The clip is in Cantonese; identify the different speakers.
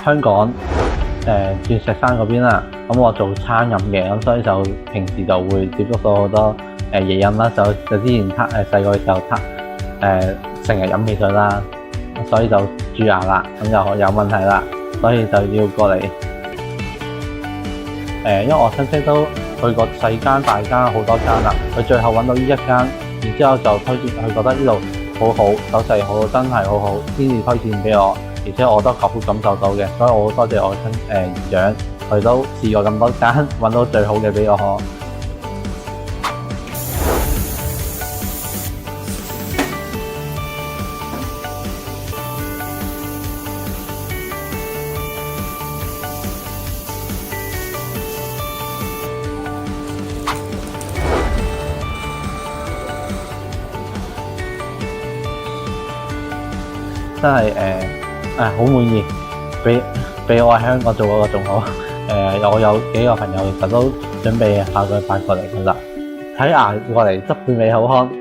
Speaker 1: 香港鑽石山嗰邊啦，咁我做餐飲嘅，咁所以就平時就會接觸到好多嘢飲啦，就之前細個嘅時候成日飲汽水啦，所以就蛀牙啦，咁就有問題啦，所以就要過嚟因為我親戚都去過細間大間好多間啦，佢最後揾到呢一間，然之後就推薦佢覺得呢度好好，手勢好好，真係好好，先至推薦俾我，而且我都感受到嘅，所以我好多謝我姨丈，佢都試過咁多間揾到最好嘅俾我。真係好滿意，比我喺香港做嗰個仲好。我有幾個朋友其實都準備下個禮拜過嚟㗎啦，睇牙過嚟執完美好康。